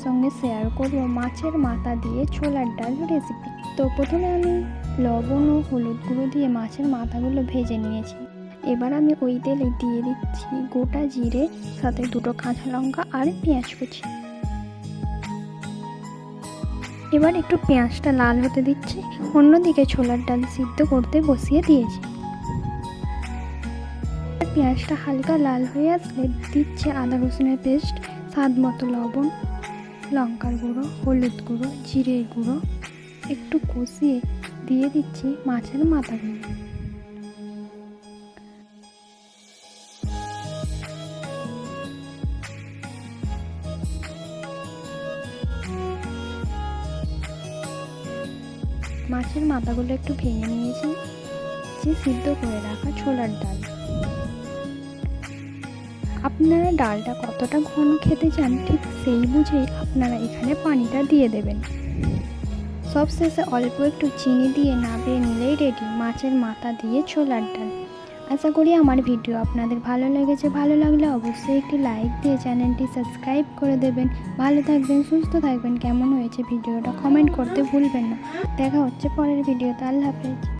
সঙ্গে শেয়ার করব মাছের মাথা দিয়ে ছোলার ডাল রেসিপি। তো প্রথমে আমি লবণ ও হলুদ গুঁড়ো দিয়ে মাছের মাথাগুলো ভেজে নিয়েছি। এবার আমি ওই তেলে দিয়ে দিচ্ছি গোটা জিরে, সাথে 2টো কাঁচা লঙ্কা আর পেঁয়াজ কুচি। এবার একটু পেঁয়াজটা লাল হতে দিচ্ছি। অন্যদিকে ছোলার ডাল সিদ্ধ করতে বসিয়ে দিয়েছি। পেঁয়াজটা হালকা লাল হয়ে আসলে দিচ্ছে আদা রসুনের পেস্ট, স্বাদ মতো লবণ, লঙ্কার গুঁড়ো, হলুদ গুঁড়ো, জিরের গুঁড়ো। একটু কষিয়ে দিয়ে দিচ্ছি মাছের মাথাগুলো। মাছের মাথাগুলো একটু ভেঙে নিয়েছি সিদ্ধ করে রাখা ছোলার ডাল। আপনারা ডালটা কতটা ঘন খেতে চান ঠিক সেই বুঝেই আপনারা এখানে পানিটা দিয়ে দেবেন। সবশেষে অল্প একটু চিনি দিয়ে নামিয়ে নিলেই রেডি মাছের মাথা দিয়ে ছোলার ডাল। আশা করি আমার ভিডিও আপনাদের ভালো লেগেছে। ভালো লাগলে অবশ্যই একটি লাইক দিয়ে চ্যানেলটি সাবস্ক্রাইব করে দেবেন। ভালো থাকবেন, সুস্থ থাকবেন। কেমন হয়েছে ভিডিওটা কমেন্ট করতে ভুলবেন না। দেখা হচ্ছে পরের ভিডিওতে। আল্লাহ হাফেজ।